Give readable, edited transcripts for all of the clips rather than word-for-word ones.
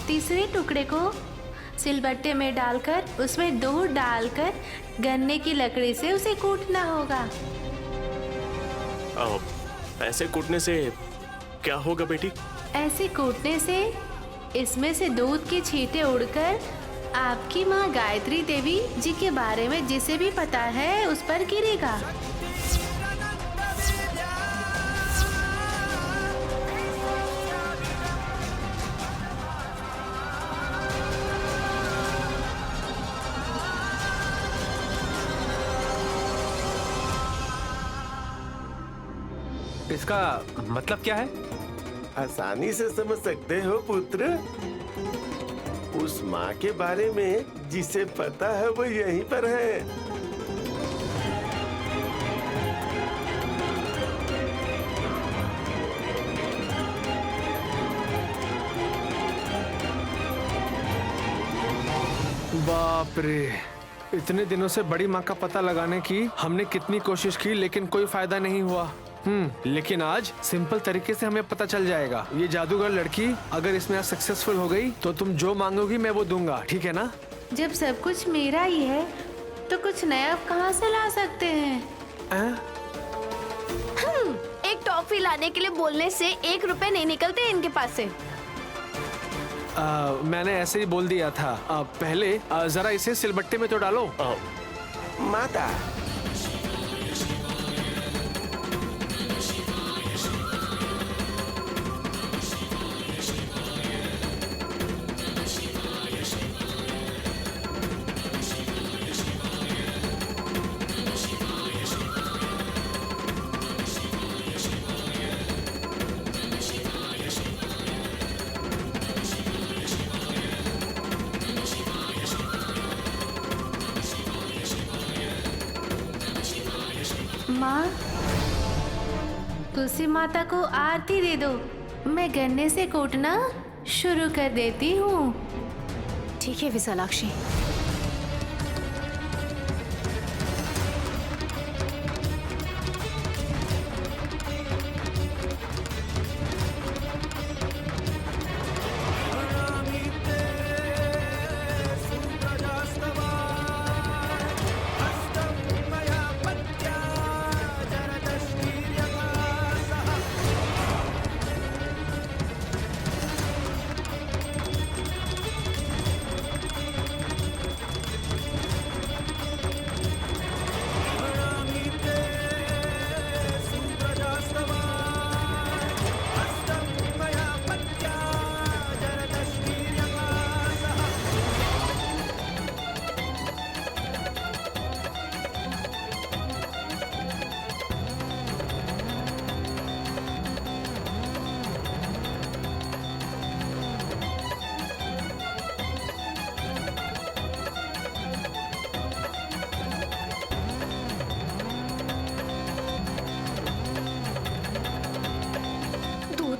तीसरे टुकड़े को सिलबट्टे में डालकर उसमें दूध डालकर गन्ने की लकड़ी से उसे कूटना होगा। ऐसे कूटने से क्या होगा बेटी? ऐसे कूटने से इसमें से दूध के छींटे उड़कर आपकी माँ गायत्री देवी जी के बारे में जिसे भी पता है उस पर गिरेगा। इसका मतलब क्या है? आसानी से समझ सकते हो पुत्र। उस माँ के बारे में जिसे पता है वो यहीं पर है। बाप रे, इतने दिनों से बड़ी माँ का पता लगाने की हमने कितनी कोशिश की लेकिन कोई फायदा नहीं हुआ। लेकिन आज सिंपल तरीके से हमें पता चल जाएगा। ये जादूगर लड़की अगर इसमें आज सक्सेसफुल हो गई तो तुम जो मांगोगी मैं वो दूंगा, ठीक है ना? जब सब कुछ मेरा ही है तो कुछ नया कहाँ से ला सकते हैं? एक टॉफी लाने के लिए बोलने से 1 रुपए नहीं निकलते इनके पास से। मैंने ऐसे ही बोल दिया था। पहले जरा इसे सिलबट्टे में तो डालो। माता, माँ, तुलसी माता को आरती दे दो। मैं गन्ने से कूटना शुरू कर देती हूँ। ठीक है विशालाक्षी।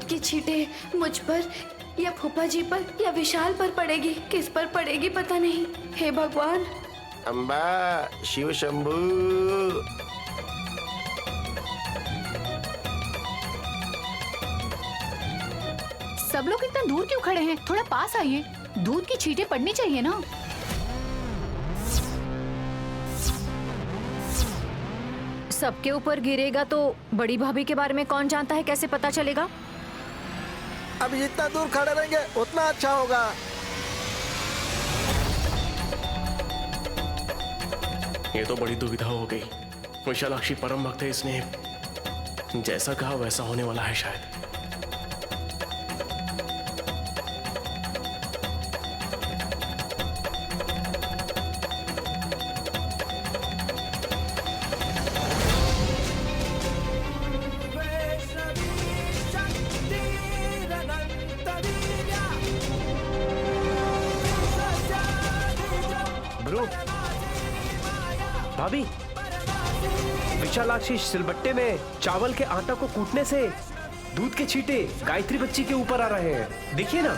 की छींटे मुझ पर या फूफा जी पर या विशाल पर पड़ेगी। किस पर पड़ेगी पता नहीं। हे भगवान। अम्बा, शिव शंभू। सब लोग इतना दूर क्यों खड़े हैं? थोड़ा पास आइए। दूध की छींटे पड़नी चाहिए ना। सबके ऊपर गिरेगा तो बड़ी भाभी के बारे में कौन जानता है? कैसे पता चलेगा? अब जितना दूर खड़े रहेंगे उतना अच्छा होगा। ये तो बड़ी दुविधा हो गई। विशालाक्षी परम भक्त है, इसने जैसा कहा वैसा होने वाला है शायद। भाभी, विशालाक्षी सिलबट्टे में चावल के आटा को कूटने से दूध के छींटे गायत्री बच्ची के ऊपर आ रहे हैं। देखिए ना।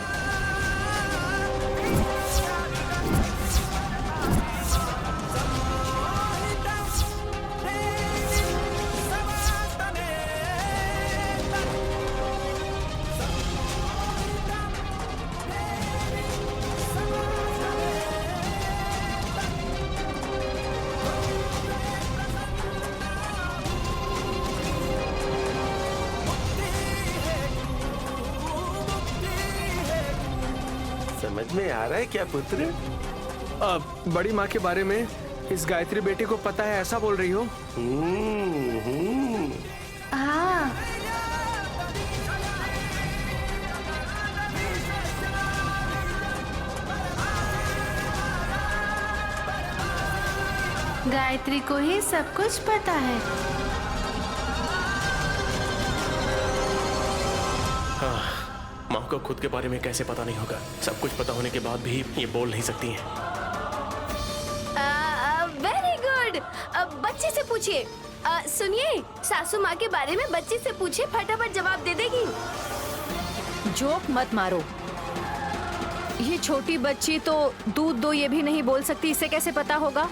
समझ में आ रहा है क्या पुत्र? बड़ी माँ के बारे में इस गायत्री बेटी को पता है, ऐसा बोल रही हो? हाँ, गायत्री को ही सब कुछ पता है। माँ को खुद के बारे में कैसे पता नहीं होगा? सब कुछ पता होने के बाद भी ये बोल नहीं सकती हैं। Very good. बच्चे से पूछिए। सुनिए, सासू माँ के बारे में बच्चे से पूछिए, फटाफट जवाब दे देगी। जोक मत मारो। ये छोटी बच्ची तो दूध दो ये भी नहीं बोल सकती, इसे कैसे पता होगा?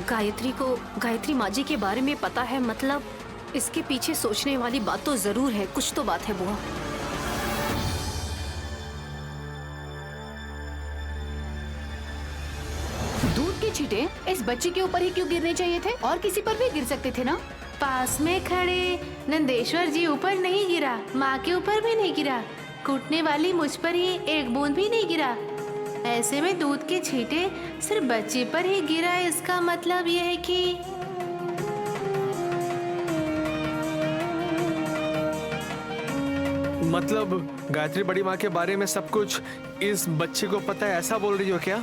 गायत्री को गायत्री माँ जी के बारे में पता है, मतलब इसके पीछे सोचने वाली बात तो जरूर है, कुछ तो बात है बुआ। दूध के छींटे इस बच्ची के ऊपर ही क्यों गिरने चाहिए थे? और किसी पर भी गिर सकते थे ना? पास में खड़े नंदेश्वर जी ऊपर नहीं गिरा, माँ के ऊपर भी नहीं गिरा, कूटने वाली मुझ पर ही एक बूंद भी नहीं गिरा। ऐसे में दूध के छींटे सिर्फ बच्चे पर ही गिरा, इसका मतलब यह है कि मतलब गायत्री बड़ी माँ के बारे में सब कुछ इस बच्चे को पता है, ऐसा बोल रही हो क्या?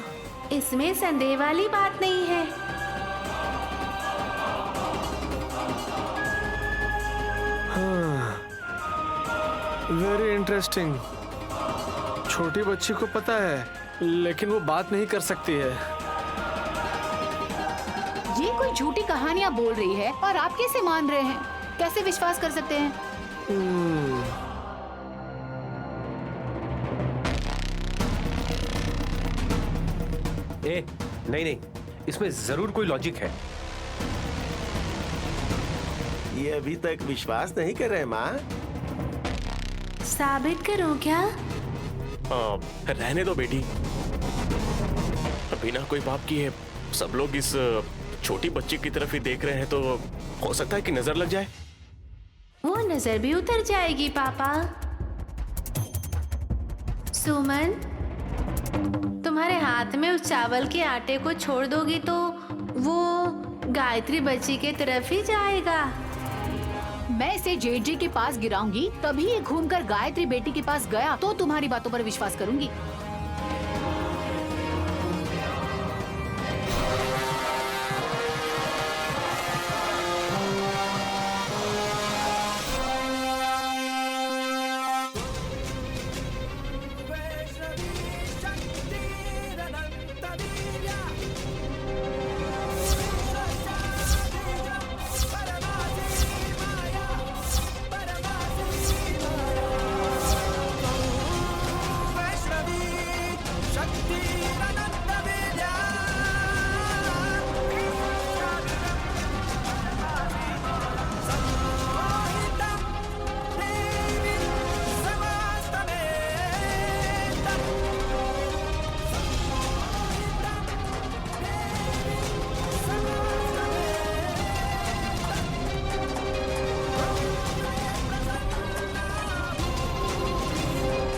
इसमें संदेह वाली बात नहीं है। Very interesting. छोटी बच्ची को पता है लेकिन वो बात नहीं कर सकती है। ये कोई झूठी कहानियाँ बोल रही है और आप कैसे मान रहे हैं? कैसे विश्वास कर सकते हैं? नहीं नहीं, इसमें जरूर कोई लॉजिक है। ये अभी तक विश्वास नहीं कर रहे माँ। साबित करूं क्या? रहने दो बेटी, बिना कोई बाप किए सब लोग इस छोटी बच्ची की तरफ ही देख रहे हैं, तो हो सकता है कि नजर लग जाए। वो नजर भी उतर जाएगी पापा। सुमन, तुम्हारे हाथ में उस चावल के आटे को छोड़ दोगी तो वो गायत्री बच्ची के तरफ ही जाएगा। मैं इसे जेठ जी के पास गिराऊंगी, तभी ये घूमकर गायत्री बेटी के पास गया तो तुम्हारी बातों पर विश्वास करूंगी।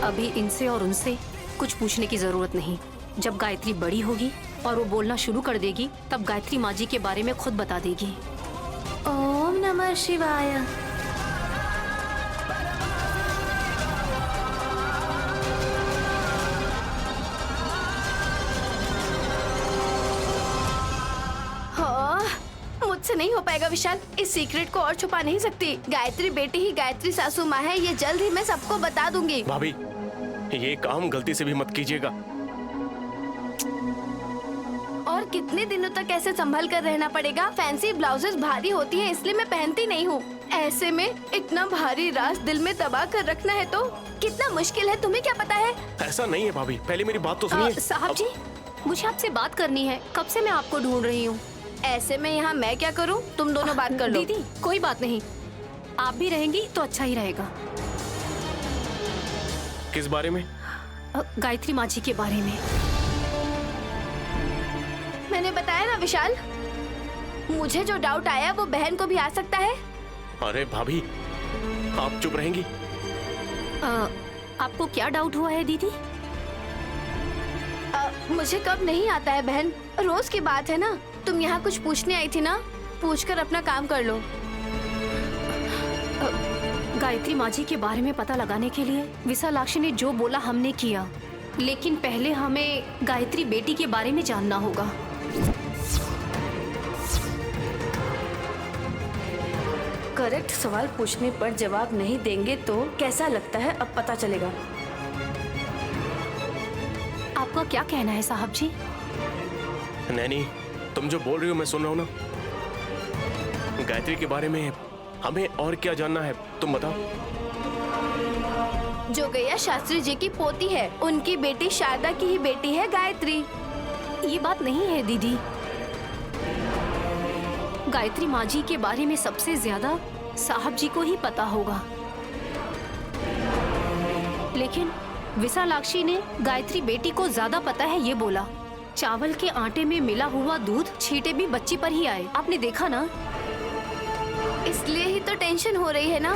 अभी इनसे और उनसे कुछ पूछने की जरूरत नहीं। जब गायत्री बड़ी होगी और वो बोलना शुरू कर देगी, तब गायत्री माँ जी के बारे में खुद बता देगी। ओम नमः शिवाय। मुझसे नहीं हो पाएगा विशाल, इस सीक्रेट को और छुपा नहीं सकती। गायत्री बेटी ही गायत्री सासू माँ है, ये जल्द ही मैं सबको बता दूंगी। भाभी, ये काम गलती से भी मत कीजिएगा। और कितने दिनों तक ऐसे संभल कर रहना पड़ेगा? फैंसी ब्लाउजेस भारी होती है, इसलिए मैं पहनती नहीं हूँ। ऐसे में इतना भारी राज दिल में दबा कर रखना है तो कितना मुश्किल है, तुम्हें क्या पता है? ऐसा नहीं है भाभी, पहले मेरी बात तो सुनिए। साहब जी, मुझे आपसे बात करनी है, कब से मैं आपको ढूंढ रही हूँ। ऐसे में यहाँ मैं क्या करूँ? तुम दोनों बात कर लो। दीदी कोई बात नहीं, आप भी रहेंगी तो अच्छा ही रहेगा। किस बारे में? गायत्री माँ जी के बारे में। मैंने बताया ना विशाल, मुझे जो डाउट आया वो बहन को भी आ सकता है। अरे भाभी, आप चुप रहेंगी? आपको क्या डाउट हुआ है दीदी? मुझे कब नहीं आता है बहन, रोज की बात है ना। तुम यहाँ कुछ पूछने आई थी ना, पूछकर अपना काम कर लो। गायत्री माँ जी के बारे में पता लगाने के लिए विशालाक्षी ने जो बोला हमने किया, लेकिन पहले हमें गायत्री बेटी के बारे में जानना होगा। करेक्ट सवाल पूछने पर जवाब नहीं देंगे तो कैसा लगता है, अब पता चलेगा। आपका क्या कहना है साहब जी? नैनी, तुम जो बोल रही हो मैं सुन रहा हूँ ना। गायत्री के बारे में हमें और क्या जानना है, तुम बताओ। जो गैया शास्त्री जी की पोती है, उनकी बेटी शारदा की ही बेटी है गायत्री। ये बात नहीं है दीदी। गायत्री माँ जी के बारे में सबसे ज्यादा साहब जी को ही पता होगा, लेकिन विशालाक्षी ने गायत्री बेटी को ज्यादा पता है ये बोला। चावल के आटे में मिला हुआ दूध छींटे भी बच्ची पर ही आए, आपने देखा ना। इसलिए ही तो टेंशन हो रही है ना।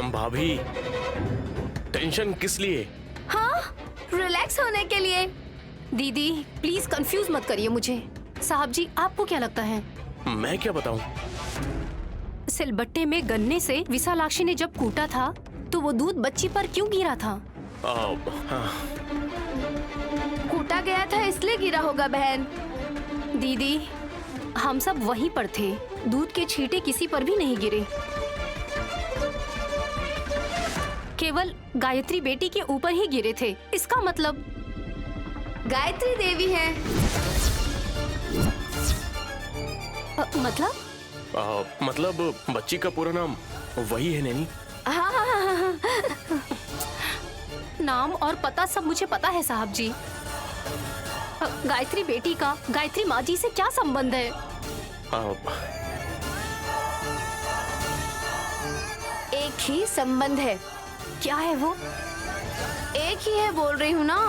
भाभी, टेंशन किस लिए? हाँ, रिलैक्स होने के लिए। दीदी प्लीज कंफ्यूज मत करिए मुझे। साहब जी आपको क्या लगता है? मैं क्या बताऊं? सिलबट्टे में गन्ने से विशालाक्षी ने जब कूटा था तो वो दूध बच्ची पर क्यों गिरा था? हाँ। कूटा गया था इसलिए गिरा होगा बहन। दीदी हम सब वहीं पर थे, दूध के छींटे किसी पर भी नहीं गिरे, केवल गायत्री बेटी के ऊपर ही गिरे थे। इसका मतलब गायत्री देवी है। मतलब बच्ची का पूरा नाम वही है नैनी? हाँ। नाम और पता सब मुझे पता है साहब जी। गायत्री बेटी का गायत्री माँ जी से क्या संबंध है? एक ही संबंध है। क्या है वो? एक ही है बोल रही हूँ ना।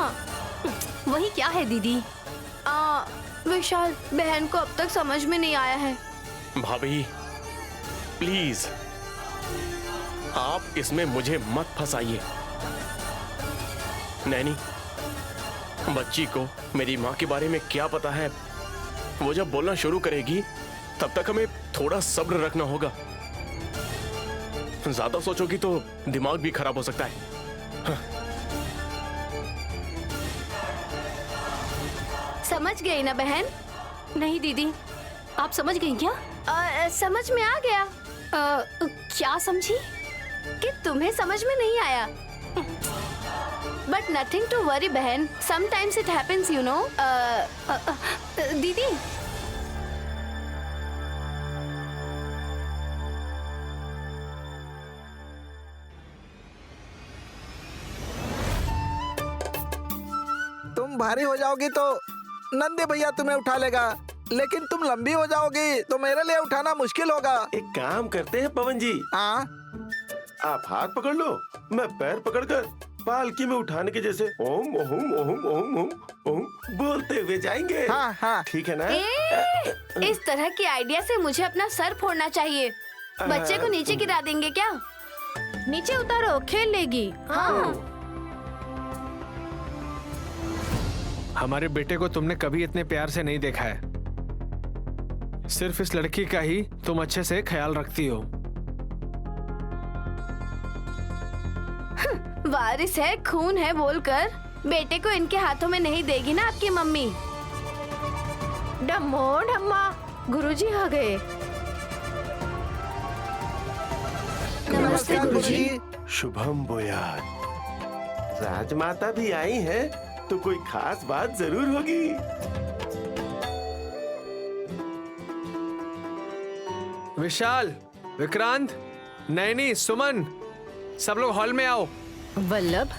वही क्या है दीदी? विशाल, बहन को अब तक समझ में नहीं आया है। भाभी प्लीज आप इसमें मुझे मत फंसाइए। नैनी, बच्ची को मेरी माँ के बारे में क्या पता है? वो जब बोलना शुरू करेगी तब तक हमें थोड़ा सब्र रखना होगा। ज्यादा सोचोगी तो दिमाग भी खराब हो सकता है। समझ गई ना बहन? नहीं दीदी, आप समझ गई क्या? समझ में आ गया। क्या समझी? कि तुम्हें समझ में नहीं आया। बट नथिंग टू वरी बहन, sometimes it happens you know. दीदी तुम भारी हो जाओगी तो नंदे भैया तुम्हें उठा लेगा, लेकिन तुम लंबी हो जाओगी तो मेरे लिए उठाना मुश्किल होगा। एक काम करते हैं पवन जी, हाँ, आप हाथ पकड़ लो, मैं पैर पकड़कर पालकी में उठाने के जैसे ओम ओम ओम ओम ओम ओम बोलते हुए जाएंगे। हाँ हाँ ठीक है ना? इस तरह की आइडिया से मुझे अपना सर फोड़ना चाहिए। बच्चे को नीचे गिरा देंगे क्या? नीचे उतारो, खेल लेगी। हाँ। हमारे बेटे को तुमने कभी इतने प्यार से नहीं देखा है। सिर्फ इस लड़की का ही तुम अच्छे से ख्याल रखती हो। वारिस है, खून है बोलकर बेटे को इनके हाथों में नहीं देगी ना आपकी मम्मी। डम्मो डम्मा, गुरुजी आ गए। नमस्ते गुरुजी। शुभम बोयात। राजमाता भी आई है तो कोई खास बात जरूर होगी। विशाल, विक्रांत, नैनी, सुमन, सब लोग हॉल में आओ। वल्लभ,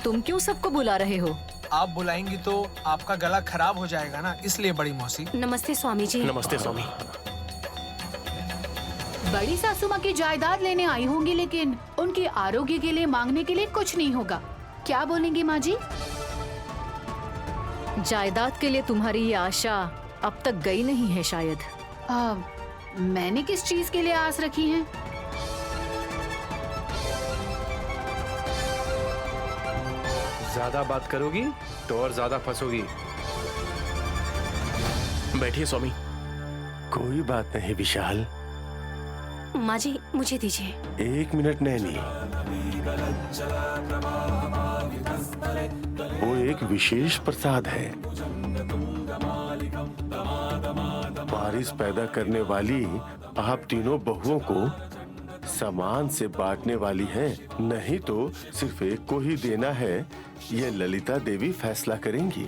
तुम क्यों सबको बुला रहे हो? आप बुलाएंगी तो आपका गला खराब हो जाएगा ना, इसलिए बड़ी मौसी। नमस्ते स्वामी जी। नमस्ते स्वामी। बड़ी सासू माँ की जायदाद लेने आई होंगी, लेकिन उनके आरोग्य के लिए मांगने के लिए कुछ नहीं होगा। क्या बोलेंगी माँ जी? जायदाद के लिए तुम्हारी ये आशा अब तक गई नहीं है शायद। मैंने किस चीज के लिए आस रखी है? ज्यादा बात करोगी तो और ज्यादा फंसोगी। बैठिए स्वामी। कोई बात नहीं विशाल। माँ जी मुझे दीजिए। 1 मिनट नैनी। वो एक विशेष प्रसाद है, बारिश पैदा करने वाली आप तीनों बहुओं को समान से बांटने वाली है। नहीं तो सिर्फ एक को ही देना है, ये ललिता देवी फैसला करेंगी।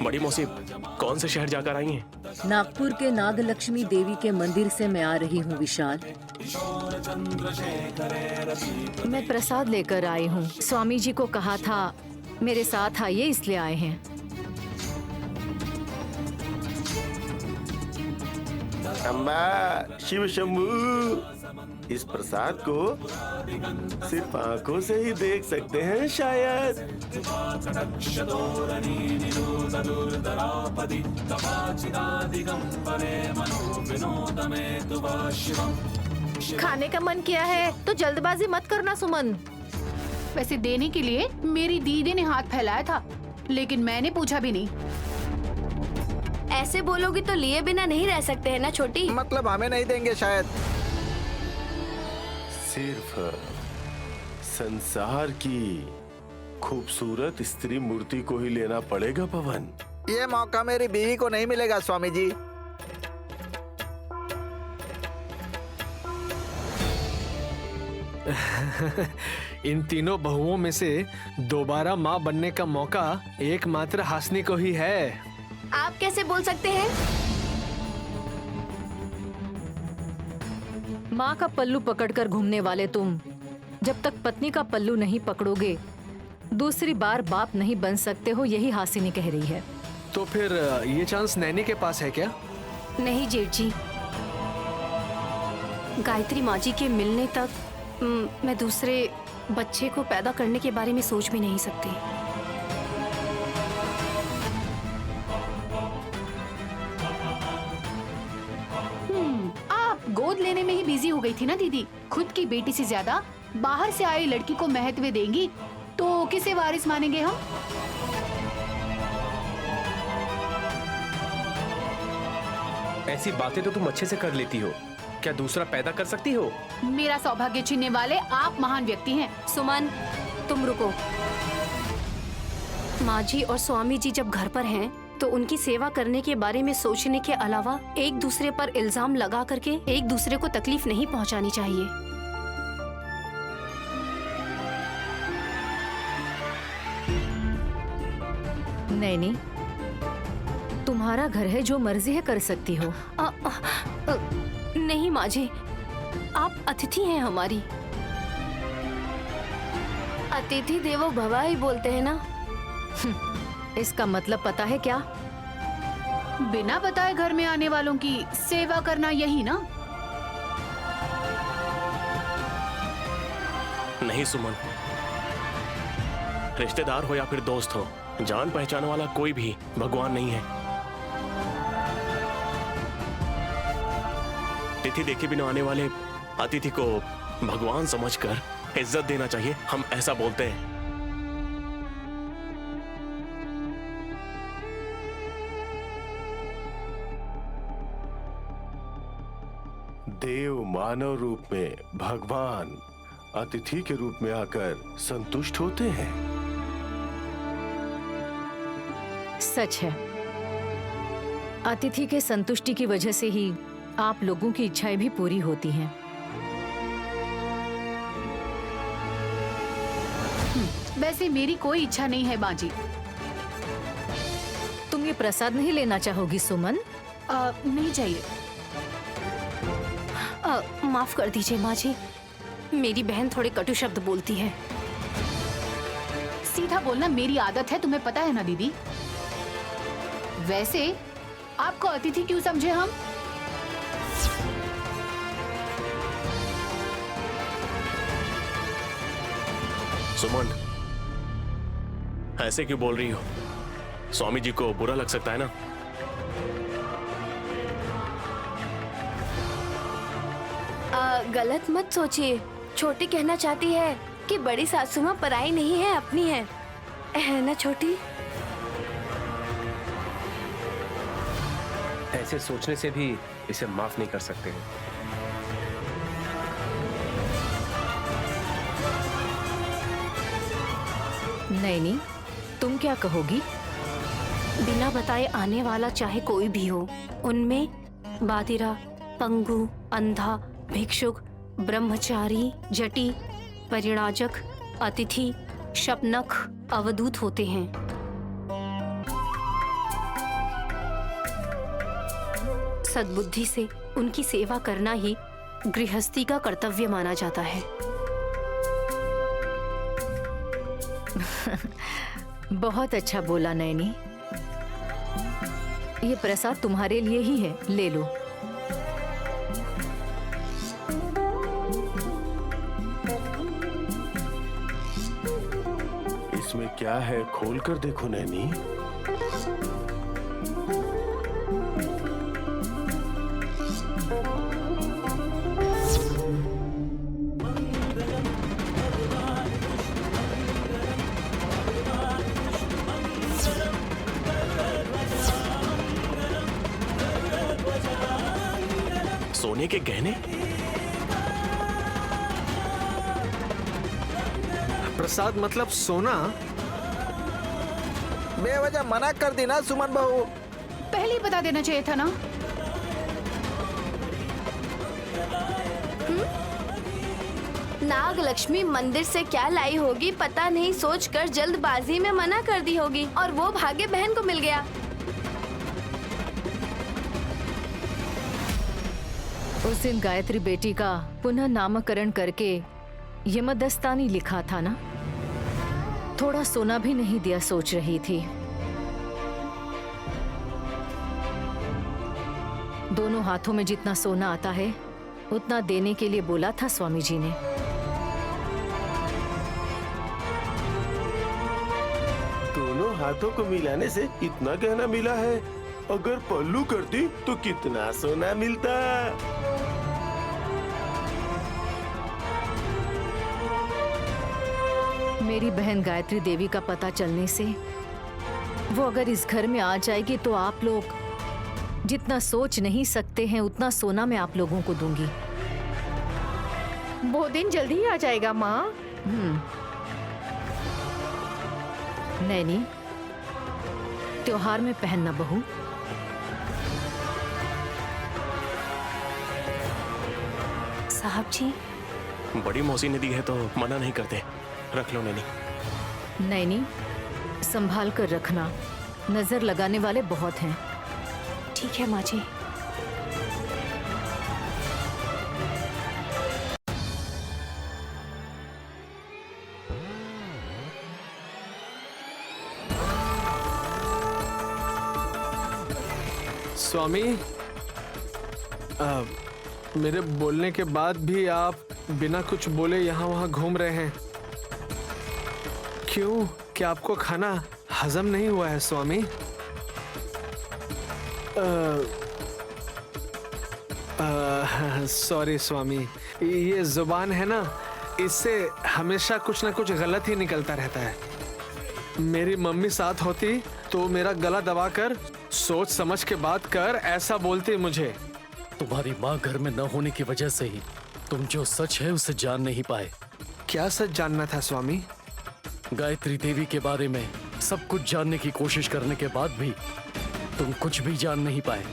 बड़ी मौसी कौन से शहर जाकर आई हैं? नागपुर के नागलक्ष्मी देवी के मंदिर से मैं आ रही हूँ विशाल। मैं प्रसाद लेकर आई हूँ। स्वामी जी को कहा था मेरे साथ आइए, इसलिए आए हैं। अम्बा शिव शंभू, इस प्रसाद को सिर्फ आंखों से ही देख सकते हैं शायद। खाने का मन किया है तो जल्दबाजी मत करना सुमन। वैसे देने के लिए मेरी दीदी ने हाथ फैलाया था, लेकिन मैंने पूछा भी नहीं। ऐसे बोलोगी तो लिए बिना नहीं रह सकते हैं ना छोटी। मतलब हमें नहीं देंगे शायद। सिर्फ संसार की खूबसूरत स्त्री मूर्ति को ही लेना पड़ेगा पवन। ये मौका मेरी बीवी को नहीं मिलेगा स्वामी जी। इन तीनों बहुओं में से दोबारा माँ बनने का मौका एकमात्र हासिनी को ही है। आप कैसे बोल सकते हैं? माँ का पल्लू पकड़कर घूमने वाले तुम जब तक पत्नी का पल्लू नहीं पकड़ोगे दूसरी बार बाप नहीं बन सकते हो, यही हासिनी कह रही है। तो फिर ये चांस नैनी के पास है क्या? नहीं जेठ जी, गायत्री माँ जी के मिलने तक मैं दूसरे बच्चे को पैदा करने के बारे में सोच भी नहीं सकती। आप गोद लेने में ही बिजी हो गई थी ना दीदी। खुद की बेटी से ज्यादा बाहर से आई लड़की को महत्व देंगी तो किसे वारिस मानेंगे हम? ऐसी बातें तो तुम अच्छे से कर लेती हो, क्या दूसरा पैदा कर सकती हो? मेरा सौभाग्य छीनने वाले आप महान व्यक्ति हैं। सुमन तुम रुको। माँ जी और स्वामी जी जब घर पर हैं तो उनकी सेवा करने के बारे में सोचने के अलावा एक दूसरे पर इल्जाम लगा करके एक दूसरे को तकलीफ नहीं पहुंचानी चाहिए। नैनी, तुम्हारा घर है, जो मर्जी है कर सकती हो। नहीं माँ जी, आप अतिथि हैं हमारी। अतिथि देवो भव ही बोलते हैं ना। इसका मतलब पता है क्या? बिना बताए घर में आने वालों की सेवा करना, यही ना? नहीं सुमन, रिश्तेदार हो या फिर दोस्त हो, जान पहचान वाला कोई भी भगवान नहीं है। तिथि देखे बिना आने वाले अतिथि को भगवान समझकर इज्जत देना चाहिए, हम ऐसा बोलते हैं। देव मानव रूप में भगवान अतिथि के रूप में आकर संतुष्ट होते हैं। सच है, अतिथि के संतुष्टि की वजह से ही आप लोगों की इच्छाएं भी पूरी होती हैं। वैसे मेरी कोई इच्छा नहीं है माँ जी। तुम ये प्रसाद नहीं लेना चाहोगी सुमन? नहीं चाहिए। माफ कर दीजिए माँ जी, मेरी बहन थोड़े कटु शब्द बोलती है। सीधा बोलना मेरी आदत है, तुम्हें पता है ना दीदी। वैसे आपको अतिथि क्यों समझे हम? सुमन, ऐसे क्यों बोल रही हो? स्वामी जी को बुरा लग सकता है ना। गलत मत सोचिए। छोटी कहना चाहती है कि बड़ी सासू माँ पराई नहीं है, अपनी है ना छोटी? ऐसे सोचने से भी इसे माफ नहीं कर सकते हैं। नैनी, तुम क्या कहोगी? बिना बताए आने वाला चाहे कोई भी हो, उनमें बादिरा, पंगु, अंधा, भिक्षुक, ब्रह्मचारी, जटी, परिणाजक, अतिथि, शपनख, अवधूत होते हैं। सद्बुद्धि से उनकी सेवा करना ही गृहस्थी का कर्तव्य माना जाता है। बहुत अच्छा बोला नैनी। ये प्रसाद तुम्हारे लिए ही है, ले लो। इसमें क्या है, खोल कर देखो नैनी। सोने के गहने? प्रसाद मतलब सोना? बेवजह मना कर दी ना सुमन बहू। पहले ही बता देना चाहिए था ना। नाग लक्ष्मी मंदिर से क्या लाई होगी पता नहीं, सोचकर जल्दबाजी में मना कर दी होगी और वो भाग्य बहन को मिल गया। उस दिन गायत्री बेटी का पुनः नामकरण करके यमदस्तानी लिखा था ना। थोड़ा सोना भी नहीं दिया, सोच रही थी। दोनों हाथों में जितना सोना आता है उतना देने के लिए बोला था स्वामी जी ने। दोनों हाथों को मिलाने से इतना गहना मिला है। अगर पल्लू करती तो कितना सोना मिलता। मेरी बहन गायत्री देवी का पता चलने से वो अगर इस घर में आ जाएगी तो आप लोग जितना सोच नहीं सकते हैं उतना सोना मैं आप लोगों को दूंगी। वो दिन जल्दी ही आ जाएगा माँ। नैनी, त्योहार में पहनना बहू। साहब जी, बड़ी मौसी ने दी है तो मना नहीं करते। रख लो नैनी। नैनी, संभाल कर रखना, नजर लगाने वाले बहुत हैं। ठीक है माँ जी। स्वामी, मेरे बोलने के बाद भी आप बिना कुछ बोले यहाँ वहाँ घूम रहे हैं। क्यों? क्या आपको खाना हजम नहीं हुआ है स्वामी? सॉरी स्वामी, ये जुबान है ना, इससे हमेशा कुछ ना कुछ गलत ही निकलता रहता है। मेरी मम्मी साथ होती तो मेरा गला दबाकर सोच समझ के बात कर ऐसा बोलती मुझे। तुम्हारी माँ घर में न होने की वजह से ही तुम जो सच है उसे जान नहीं पाए। क्या सच जानना था स्वामी? गायत्री देवी के बारे में सब कुछ जानने की कोशिश करने के बाद भी तुम कुछ भी जान नहीं पाए।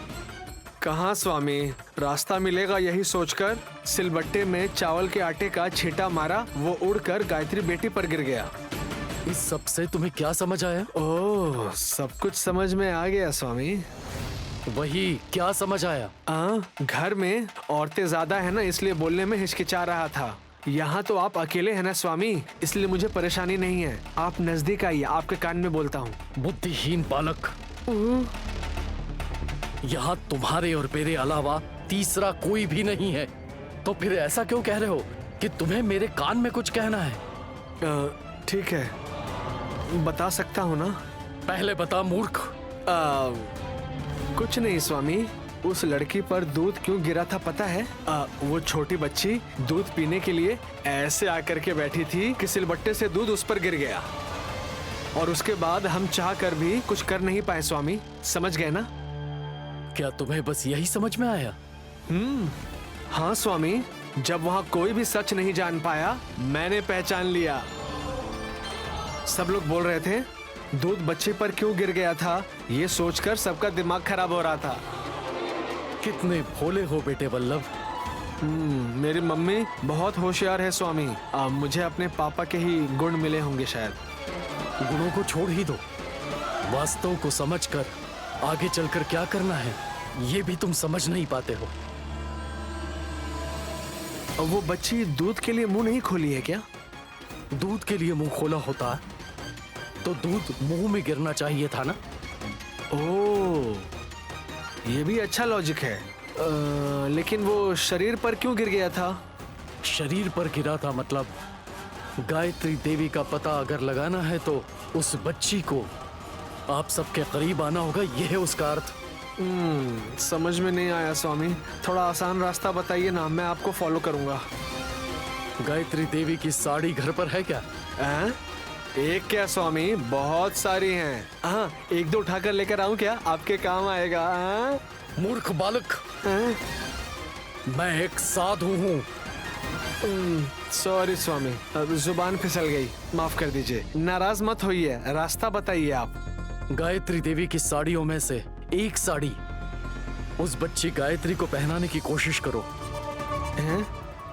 कहाँ स्वामी, रास्ता मिलेगा यही सोचकर सिलबट्टे में चावल के आटे का छींटा मारा, वो उड़कर गायत्री बेटी पर गिर गया। इस सब से तुम्हें क्या समझ आया? ओह, सब कुछ समझ में आ गया स्वामी। वही, क्या समझ आया? घर में औरतें ज्यादा है ना, इसलिए बोलने में हिचकिचा रहा था। यहाँ तो आप अकेले हैं ना स्वामी, इसलिए मुझे परेशानी नहीं है। आप नजदीक आइए, आपके कान में बोलता हूँ। बुद्धिहीन बालक, यहाँ तुम्हारे और मेरे अलावा तीसरा कोई भी नहीं है, तो फिर ऐसा क्यों कह रहे हो कि तुम्हें मेरे कान में कुछ कहना है? ठीक है, बता सकता हूँ ना। पहले बता मूर्ख। कुछ नहीं स्वामी, उस लड़की पर दूध क्यों गिरा था पता है? वो छोटी बच्ची दूध पीने के लिए ऐसे आकर के बैठी थी कि सिलबट्टे से दूध उस पर गिर गया, और उसके बाद हम चाह कर भी कुछ कर नहीं पाए स्वामी। समझ गए ना? क्या तुम्हें बस यही समझ में आया? हाँ स्वामी, जब वहाँ कोई भी सच नहीं जान पाया, मैंने पहचान लिया। सब लोग बोल रहे थे दूध बच्चे पर क्यों गिर गया था, ये सोचकर सबका दिमाग खराब हो रहा था। कितने भोले हो बेटे वल्लभ। मेरी मम्मी बहुत होशियार है स्वामी। मुझे अपने पापा के ही गुण मिले होंगे शायद। गुणों को छोड़ ही दो, वास्तव को समझकर आगे चलकर क्या करना है ये भी तुम समझ नहीं पाते हो। वो बच्ची दूध के लिए मुंह नहीं खोली है क्या? दूध के लिए मुंह खोला होता तो दूध मुंह में गिरना चाहिए था ना। ओह, ये भी अच्छा लॉजिक है। लेकिन वो शरीर पर क्यों गिर गया था? शरीर पर गिरा था मतलब गायत्री देवी का पता अगर लगाना है तो उस बच्ची को आप सबके करीब आना होगा, यह है उसका अर्थ। समझ में नहीं आया स्वामी, थोड़ा आसान रास्ता बताइए ना, मैं आपको फॉलो करूंगा। गायत्री देवी की साड़ी घर पर है क्या? एक क्या स्वामी, बहुत सारी हैं। हाँ, एक दो उठाकर लेकर आऊं क्या? आपके काम आएगा। मूर्ख बालक, मैं एक साधु हूँ। सॉरी स्वामी, अब जुबान फिसल गई, माफ कर दीजिए। नाराज मत होइए, रास्ता बताइए आप। गायत्री देवी की साड़ियों में से एक साड़ी उस बच्ची गायत्री को पहनाने की कोशिश करो।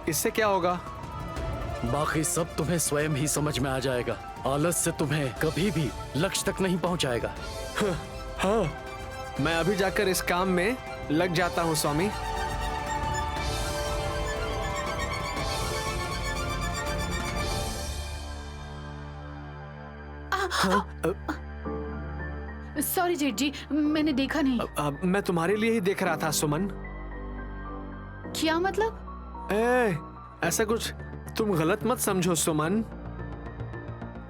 इससे क्या होगा? बाकी सब तुम्हें स्वयं ही समझ में आ जाएगा। आलस से तुम्हें कभी भी लक्ष्य तक नहीं पहुंचाएगा। हाँ, मैं अभी जाकर इस काम में लग जाता हूँ स्वामी। सॉरी जेठ जी, मैंने देखा नहीं। मैं तुम्हारे लिए ही देख रहा था सुमन। क्या मतलब? ऐसा कुछ तुम गलत मत समझो सुमन।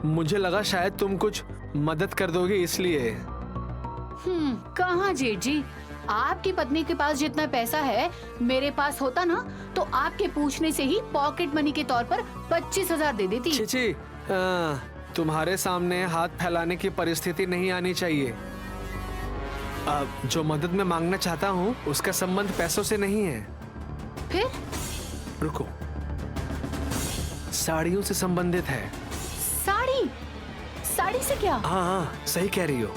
मुझे लगा शायद तुम कुछ मदद कर दोगे इसलिए। कहाँ जेठ जी, आपकी पत्नी के पास जितना पैसा है मेरे पास होता ना तो आपके पूछने से ही पॉकेट मनी के तौर पर 25,000 दे देती। छी, तुम्हारे सामने हाथ फैलाने की परिस्थिति नहीं आनी चाहिए। जो मदद मैं मांगना चाहता हूँ उसका संबंध पैसों से नहीं है। फिर? रुको, साड़ियों से संबंधित है। साड़ी? साड़ी से क्या? हाँ, सही कह रही हो।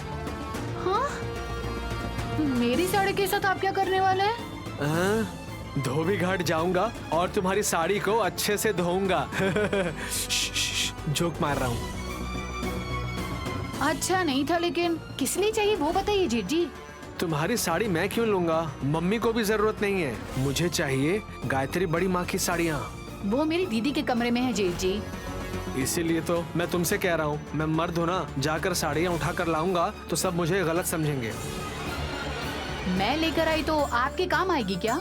हाँ? मेरी साड़ी के साथ आप क्या करने वाले हैं? धोबी घाट जाऊंगा और तुम्हारी साड़ी को अच्छे से धोऊंगा। जोक मार रहा हूँ। अच्छा नहीं था, लेकिन किस लिए चाहिए वो बताइए जेठ जी। तुम्हारी साड़ी मैं क्यों लूंगा? मम्मी को भी जरूरत नहीं है, मुझे चाहिए गायत्री बड़ी माँ की साड़ियाँ। वो मेरी दीदी के कमरे में है जेठ जी। इसीलिए तो मैं तुमसे कह रहा हूँ, मैं मर्द हूँ ना, जाकर साड़ियाँ उठा कर लाऊंगा तो सब मुझे गलत समझेंगे। मैं लेकर आई तो आपके काम आएगी क्या?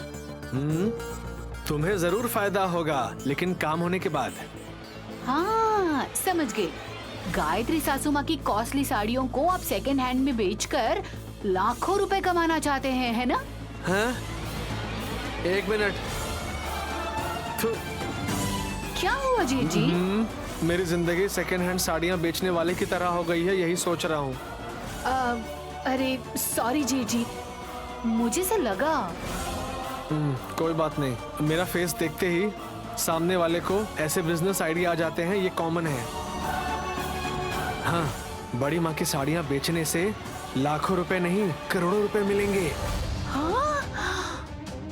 तुम्हें जरूर फायदा होगा, लेकिन काम होने के बाद। हाँ, समझ गए। गायत्री सासू माँ की कॉस्टली साड़ियों को आप सेकंड हैंड में बेचकर लाखों रुपए कमाना चाहते हैं, है ना? हाँ? एक मिनट। क्या हुआ जेठ जी? मेरी जिंदगी सेकंड हैंड साड़ियाँ बेचने वाले की तरह हो गई है, यही सोच रहा हूँ। अरे सॉरी जेठ जी, मुझे से लगा। कोई बात नहीं, मेरा फेस देखते ही सामने वाले को ऐसे बिजनेस आइडिया आ जाते हैं, ये कॉमन है। हाँ, बड़ी माँ की साड़ियाँ बेचने से लाखों रुपए नहीं करोड़ों रुपए मिलेंगे। हाँ?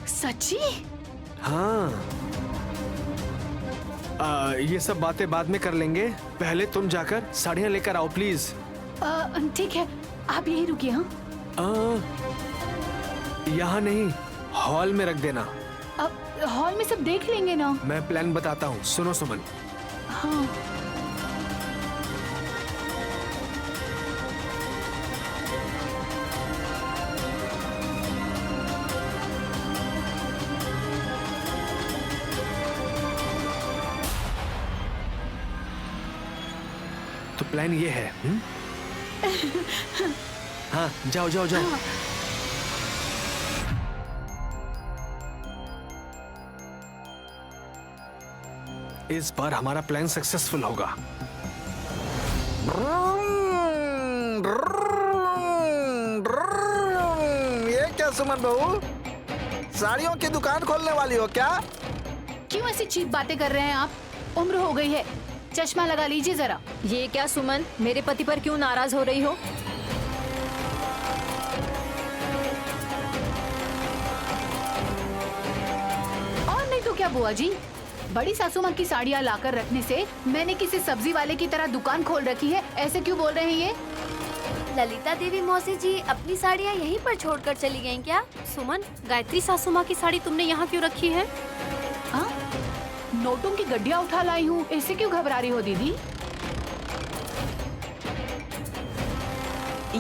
सच्ची? हाँ। ये सब बातें बाद में कर लेंगे, पहले तुम जाकर साड़ियाँ लेकर आओ प्लीज। ठीक है, आप यहीं रुकिए। हाँ, यहाँ नहीं, हॉल में रख देना। अब हॉल में सब देख लेंगे ना। मैं प्लान बताता हूँ, सुनो सुमन। हाँ। तो प्लान ये है। हाँ, जाओ जाओ जाओ। इस बार हमारा प्लान सक्सेसफुल होगा। ये क्या सुमन बहू, साड़ियों की दुकान खोलने वाली हो क्या? क्यों ऐसी चीप बातें कर रहे हैं आप? उम्र हो गई है, चश्मा लगा लीजिए जरा। ये क्या सुमन, मेरे पति पर क्यों नाराज हो रही हो? और नहीं तो क्या बुआ जी, बड़ी सासू माँ की साड़ियाँ लाकर रखने से मैंने किसी सब्जी वाले की तरह दुकान खोल रखी है, ऐसे क्यों बोल रहे हैं ये? ललिता देवी मौसी जी अपनी साड़ियाँ यहीं पर छोड़कर चली गईं क्या? सुमन, गायत्री सासू माँ की साड़ी तुमने यहाँ क्यों रखी है? हाँ? नोटों की गड्डियाँ उठा लाई हूँ, इससे क्यों घबरा रही हो दीदी?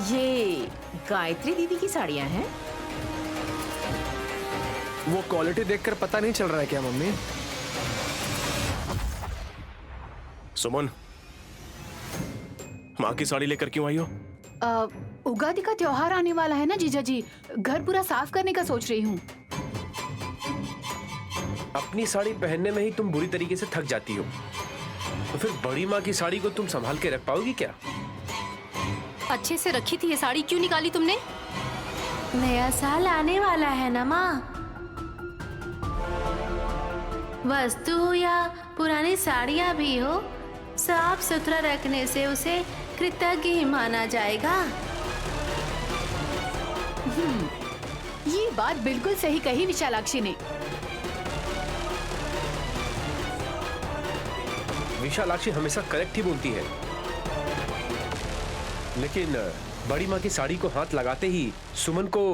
ये गायत्री दीदी की साड़ियाँ हैं? वो क्वालिटी देखकर पता नहीं चल रहा है क्या मम्मी? सुमन, माँ की साड़ी लेकर क्यों आई हो? उगादी का त्योहार आने वाला है ना जीजा जी, घर पूरा साफ करने का सोच रही हूँ। अपनी साड़ी पहनने में ही तुम बुरी तरीके से थक जाती हो, तो फिर बड़ी माँ की साड़ी को तुम संभाल के रख पाओगी क्या? अच्छे से रखी थी ये साड़ी, क्यों निकाली तुमने? नया साल आने वाला है ना माँ, वस्तु हो या पुरानी साड़ियाँ भी हो, साफ सुथरा रखने से उसे कृतज्ञ ही माना जाएगा। ये बात बिल्कुल सही कही विशालाक्षी ने। विशालाक्षी हमेशा करेक्ट ही बोलती है, लेकिन बड़ी माँ की साड़ी को हाथ लगाते ही सुमन को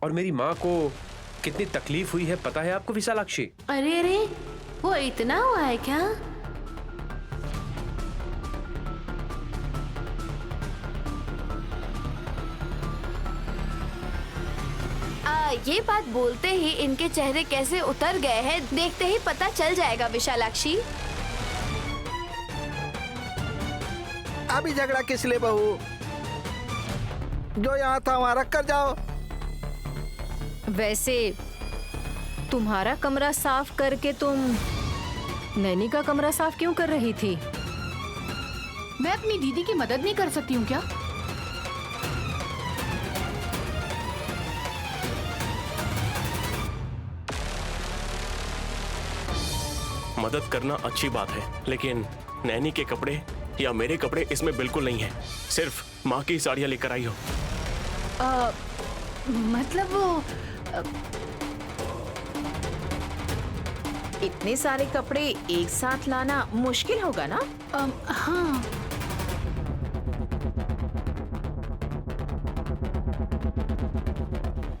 और मेरी माँ को कितनी तकलीफ हुई है पता है आपको विशालाक्षी? अरे अरे, वो इतना हुआ है क्या? ये बात बोलते ही इनके चेहरे कैसे उतर गए हैं, देखते ही पता चल जाएगा विशालाक्षी। अभी झगड़ा किस लिए बहू? जो यहाँ था वहाँ रख कर जाओ। वैसे तुम्हारा कमरा साफ करके तुम नैनी का कमरा साफ क्यों कर रही थी? मैं अपनी दीदी की मदद नहीं कर सकती हूँ क्या? मदद करना अच्छी बात है, लेकिन नैनी के कपड़े या मेरे कपड़े इसमें बिल्कुल नहीं है। सिर्फ माँ की साड़ियाँ लेकर आई हो। मतलब वो इतने सारे कपड़े एक साथ लाना मुश्किल होगा ना? हाँ।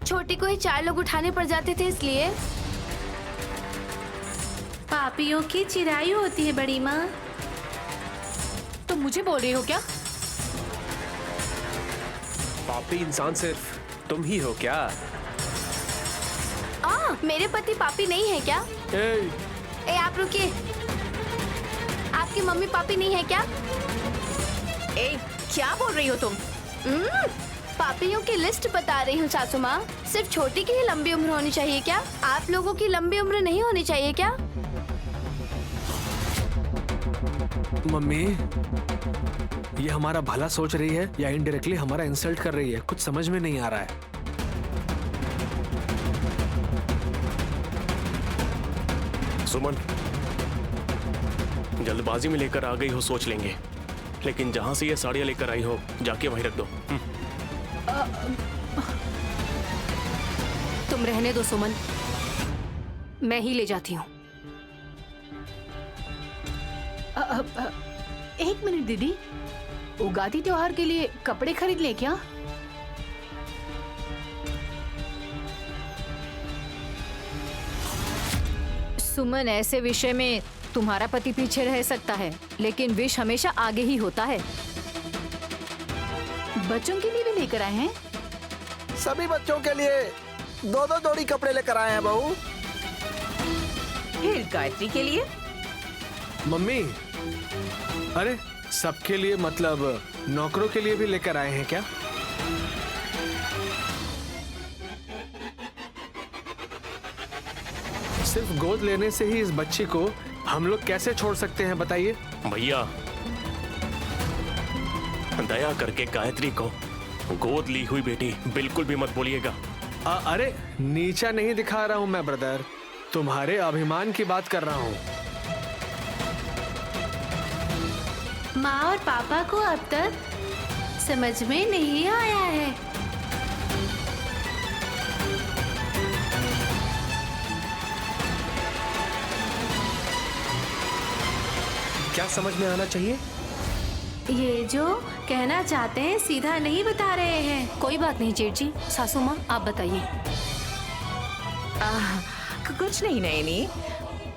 छोटी को ही 4 लोग उठाने पड़ जाते थे इसलिए। पापियों की चिराई होती है बड़ी माँ। तो मुझे बोल रही हो क्या? पापी इंसान सिर्फ तुम ही हो क्या? मेरे पति पापी नहीं है क्या? ए आप रुकिए, आपकी मम्मी पापी नहीं है क्या? ए क्या बोल रही हो तुम? पापियों की लिस्ट बता रही हूँ सासू माँ। सिर्फ छोटी की ही लंबी उम्र होनी चाहिए क्या? आप लोगों की लंबी उम्र नहीं होनी चाहिए क्या? मम्मी, ये हमारा भला सोच रही है या इनडायरेक्टली हमारा इंसल्ट कर रही है, कुछ समझ में नहीं आ रहा है। सुमन, जल्दबाजी में लेकर आ गई हो सोच लेंगे, लेकिन जहां से ये साड़ियाँ लेकर आई हो जाके वहीं रख दो। तुम रहने दो सुमन, मैं ही ले जाती हूँ। एक मिनट दीदी, उगादी त्योहार के लिए कपड़े खरीद ले क्या? सुमन, ऐसे विषय में तुम्हारा पति पीछे रह सकता है, लेकिन विश हमेशा आगे ही होता है। बच्चों के लिए भी लेकर आए हैं? सभी बच्चों के लिए 2-2 जोड़ी कपड़े लेकर आए हैं बहू। फिर गायत्री के लिए? मम्मी, अरे सबके लिए मतलब नौकरों के लिए भी लेकर आए हैं क्या? सिर्फ गोद लेने से ही इस बच्ची को हम लोग कैसे छोड़ सकते हैं बताइए। भैया दया करके गायत्री को गोद ली हुई बेटी बिल्कुल भी मत बोलिएगा। अरे नीचा नहीं दिखा रहा हूँ मैं ब्रदर, तुम्हारे अभिमान की बात कर रहा हूँ। माँ और पापा को अब तक समझ में नहीं आया है। क्या समझ में आना चाहिए? ये जो कहना चाहते हैं सीधा नहीं बता रहे हैं। कोई बात नहीं जेठ जी। सासू माँ आप बताइए। कुछ नहीं नैनी,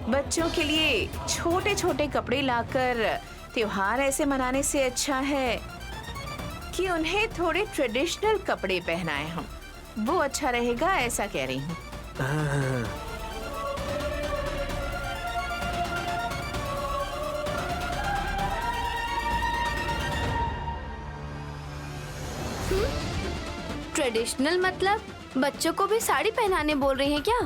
बच्चों के लिए छोटे छोटे कपड़े लाकर त्योहार ऐसे मनाने से अच्छा है कि उन्हें थोड़े ट्रेडिशनल कपड़े पहनाए हम, वो अच्छा रहेगा, ऐसा कह रही हूँ। ट्रेडिशनल मतलब बच्चों को भी साड़ी पहनाने बोल रही हैं क्या?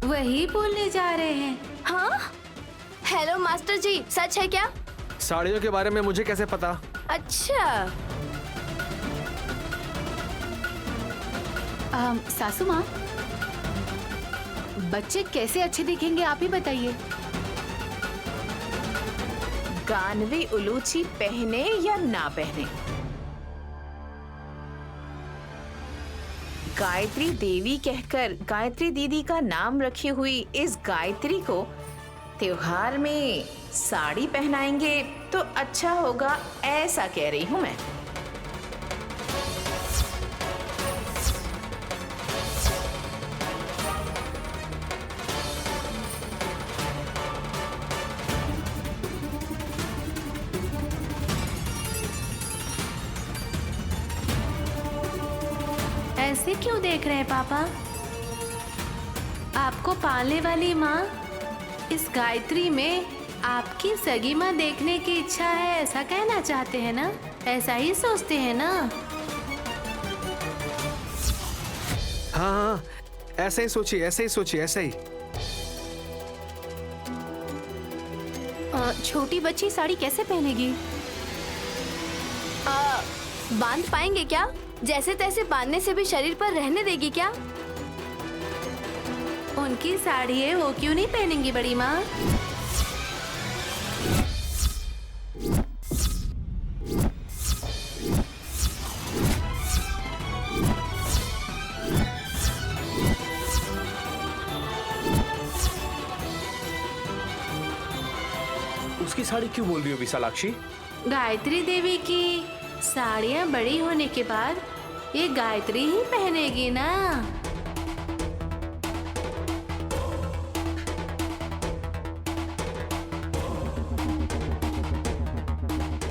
वही बोलने जा रहे हैं। हाँ? हेलो मास्टर जी, सच है क्या? साड़ियों के बारे में मुझे कैसे पता? अच्छा। सासू माँ, बच्चे कैसे अच्छे दिखेंगे आप ही बताइए। गानवी उलूची पहने या ना पहने, गायत्री देवी कहकर गायत्री दीदी का नाम रखी हुई इस गायत्री को त्योहार में साड़ी पहनाएंगे तो अच्छा होगा, ऐसा कह रही हूं मैं। ऐसे क्यों देख रहे हैं पापा? आपको पालने वाली माँ इस गायत्री में आपकी सगी माँ देखने की इच्छा है, ऐसा कहना चाहते हैं ना? ऐसा ही सोचते हैं ना? हाँ हाँ, ऐसे ही सोचिए, ऐसे ही सोचिए, ऐसे ही। छोटी बच्ची साड़ी कैसे पहनेगी? बांध पाएंगे क्या? जैसे तैसे बांधने से भी शरीर पर रहने देगी क्या? उनकी साड़ी है, वो क्यों नहीं पहनेंगी बड़ी माँ? उसकी साड़ी क्यों बोल रही हो विशालाक्षी? गायत्री देवी की साड़ियाँ बड़ी होने के बाद ये गायत्री ही पहनेगी ना।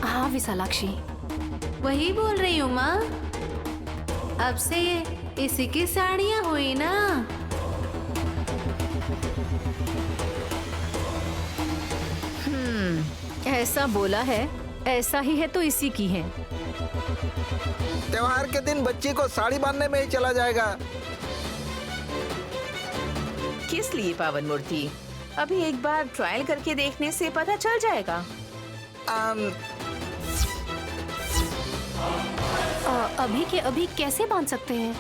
हाँ विशालाक्षी, वही बोल रही हूँ माँ। अब से ये इसी की साड़ियाँ हुई ना। ऐसा बोला है, ऐसा ही है तो इसी की है। त्योहार के दिन बच्ची को साड़ी बांधने में ही चला जाएगा। किस लिए पावन मूर्ति? अभी एक बार ट्रायल करके देखने से पता चल जाएगा। अभी के अभी कैसे बांध सकते हैं?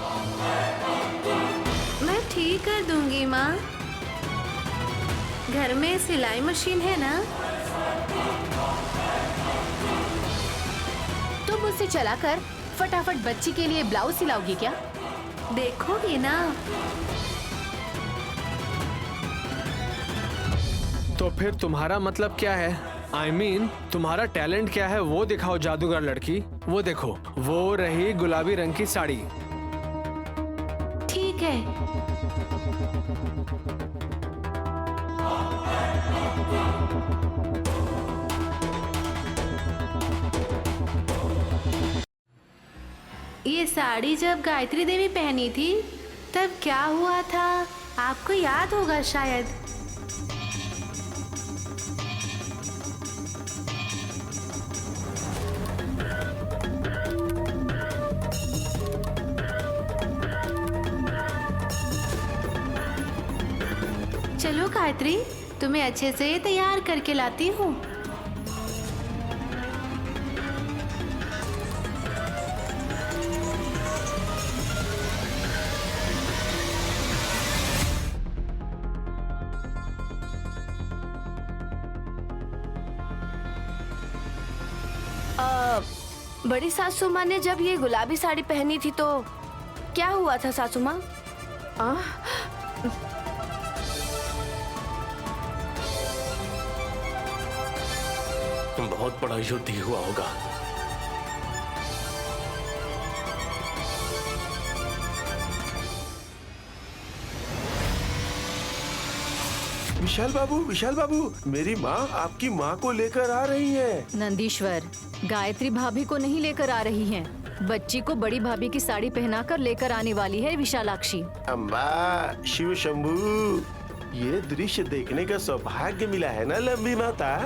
मैं ठीक कर दूंगी माँ। घर में सिलाई मशीन है ना? तुम मुझसे चलाकर फटाफट बच्ची के लिए ब्लाउज सिलाओगी क्या? देखोगी ना। तो फिर तुम्हारा मतलब क्या है? I mean, तुम्हारा टैलेंट क्या है वो दिखाओ जादूगर लड़की। वो देखो, वो रही गुलाबी रंग की साड़ी। ठीक है। ये साड़ी जब गायत्री देवी पहनी थी तब क्या हुआ था आपको याद होगा शायद। चलो गायत्री, तुम्हें अच्छे से तैयार करके लाती हूँ। बड़ी सासू माँ ने जब ये गुलाबी साड़ी पहनी थी तो क्या हुआ था सासू माँ? बहुत बड़ा युद्ध ही हुआ होगा। विशाल बाबू, मेरी माँ आपकी माँ को लेकर आ रही है। नंदीश्वर, गायत्री भाभी को नहीं लेकर आ रही हैं। बच्ची को बड़ी भाभी की साड़ी पहनाकर लेकर आने वाली है विशालाक्षी। अम्बा शिव शंभू, ये दृश्य देखने का सौभाग्य मिला है ना लंबी माता।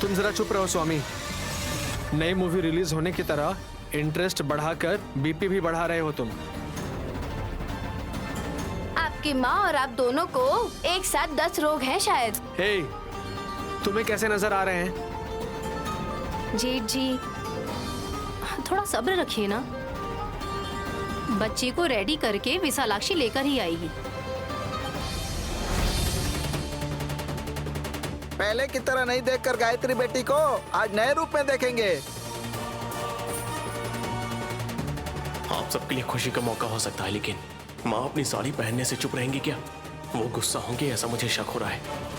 तुम जरा चुप रहो स्वामी। नई मूवी रिलीज होने की तरह इंटरेस्ट बढ़ाकर बीपी भी बढ़ा रहे हो तुम। आपकी माँ और आप दोनों को एक साथ 10 रोग हैं शायद। तुम्हें कैसे नजर आ रहे हैं? जेठ जी, थोड़ा सब्र रखिए ना। बच्ची को रेडी करके विशालाक्षी लेकर ही आएगी। पहले की तरह नहीं देखकर गायत्री बेटी को आज नए रूप में देखेंगे। आप सबके लिए खुशी का मौका हो सकता है, लेकिन माँ अपनी साड़ी पहनने से चुप रहेंगी क्या? वो गुस्सा होंगे, ऐसा मुझे शक हो रहा है।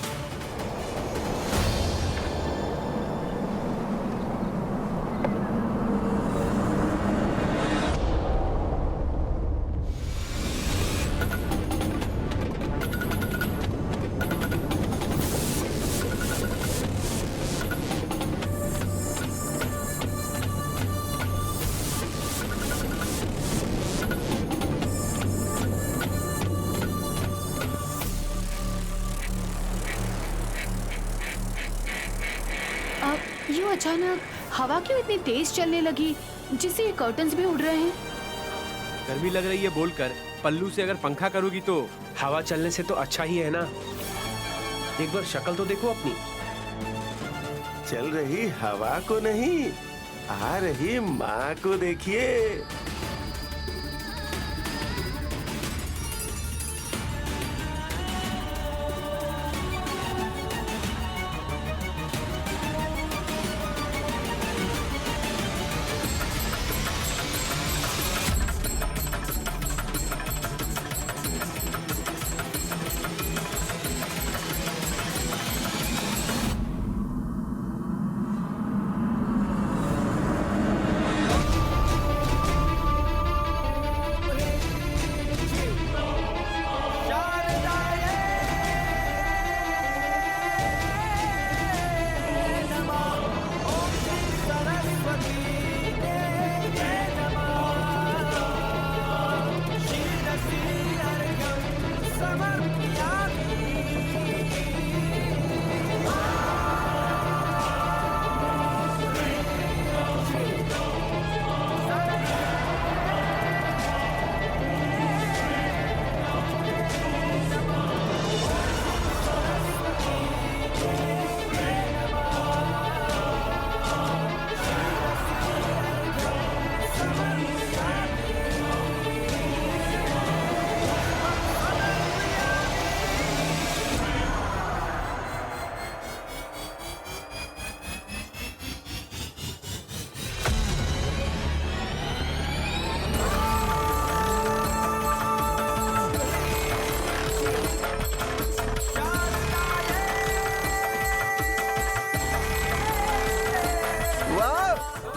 यूँ अचानक हवा क्यों इतनी तेज चलने लगी जिससे ये कर्टन्स भी उड़ रहे हैं? गर्मी लग रही है बोलकर पल्लू से अगर पंखा करोगी तो हवा चलने से तो अच्छा ही है ना। एक बार शक्ल तो देखो अपनी। चल रही हवा को नहीं, आ रही माँ को देखिए।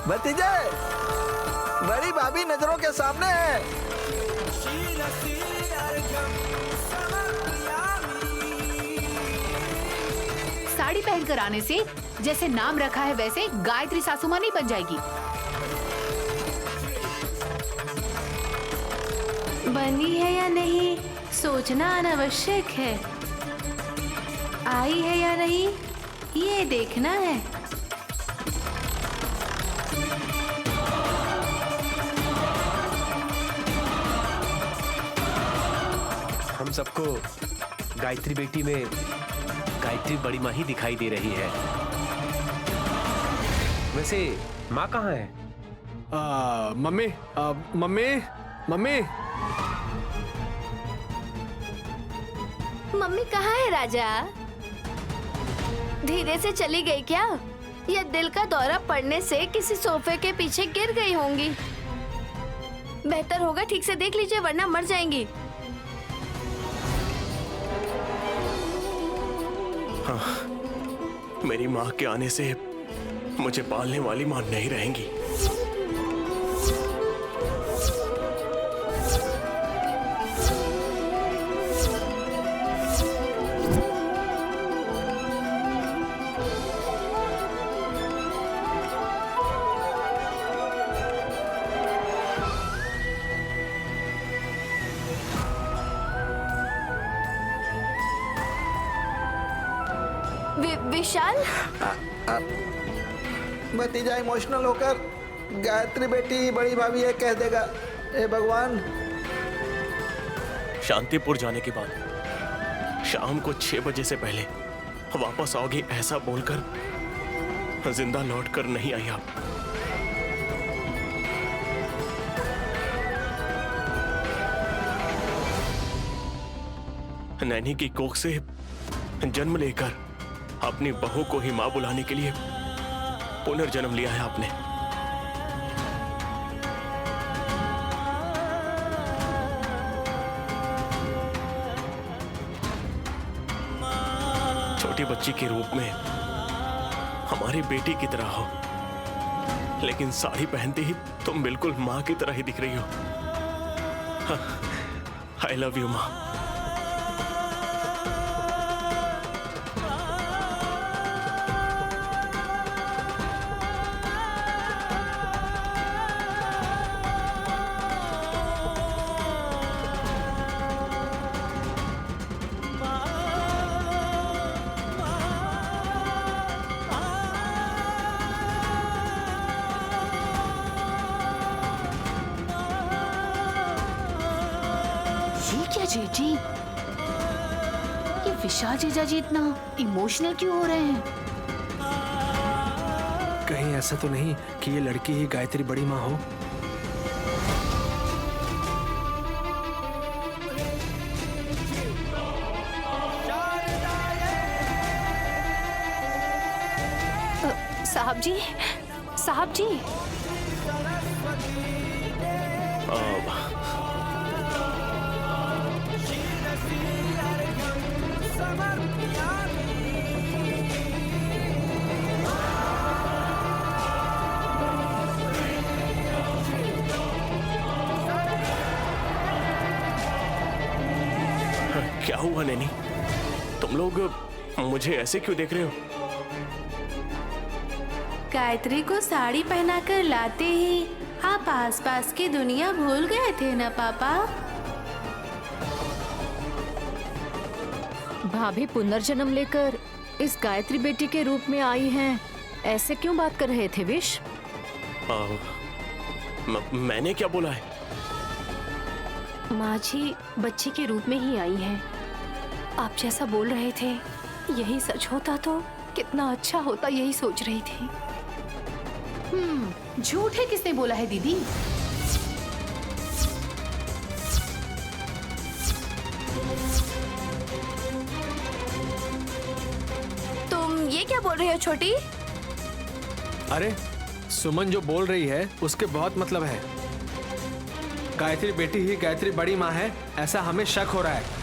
भतीजे, बड़ी भाभी नजरों के सामने है। साड़ी पहनकर आने से जैसे नाम रखा है वैसे गायत्री सासू माँ नहीं बन जाएगी। बनी है या नहीं सोचना अनावश्यक है, आई है या नहीं ये देखना है। हम सबको गायत्री बेटी में गायत्री बड़ी माँ ही दिखाई दे रही है। वैसे माँ कहाँ है? मम्मी मम्मी मम्मी मम्मी कहाँ है राजा? धीरे से चली गई क्या? या दिल का दौरा पड़ने से किसी सोफे के पीछे गिर गई होंगी। बेहतर होगा ठीक से देख लीजिए वरना मर जाएंगी। हाँ, मेरी माँ के आने से मुझे पालने वाली माँ नहीं रहेंगी। विशाल, भतीजा इमोशनल होकर गायत्री बेटी बड़ी भाभी है कह देगा। हे भगवान। शांतिपुर जाने के बाद शाम को 6 बजे से पहले वापस आओगी ऐसा बोलकर जिंदा लौट कर नहीं आई आप। नैनी की कोख से जन्म लेकर अपनी बहू को ही मां बुलाने के लिए पुनर्जन्म लिया है आपने। छोटी बच्ची के रूप में हमारी बेटी की तरह हो, लेकिन साड़ी पहनते ही तुम बिल्कुल मां की तरह ही दिख रही हो। आई लव यू मां। क्या जेठी, ये विशाल जीजा जी इतना इमोशनल क्यों हो रहे हैं? कहीं ऐसा तो नहीं कि ये लड़की ही गायत्री बड़ी माँ हो? साहब जी, साहब जी। क्या हुआ नैनी? तुम लोग मुझे ऐसे क्यों देख रहे हो? गायत्री को साड़ी पहनाकर लाते ही आप आसपास की दुनिया भूल गए थे ना पापा? भाभी पुनर्जन्म लेकर इस गायत्री बेटी के रूप में आई हैं, ऐसे क्यों बात कर रहे थे विश? मैंने क्या बोला है? माँ जी बच्ची के रूप में ही आई हैं। आप जैसा बोल रहे थे यही सच होता तो कितना अच्छा होता, यही सोच रही थी। झूठ है किसने बोला है दीदी? तुम ये क्या बोल रहे हो छोटी? अरे सुमन जो बोल रही है उसके बहुत मतलब है। गायत्री बेटी ही गायत्री बड़ी माँ है ऐसा हमें शक हो रहा है।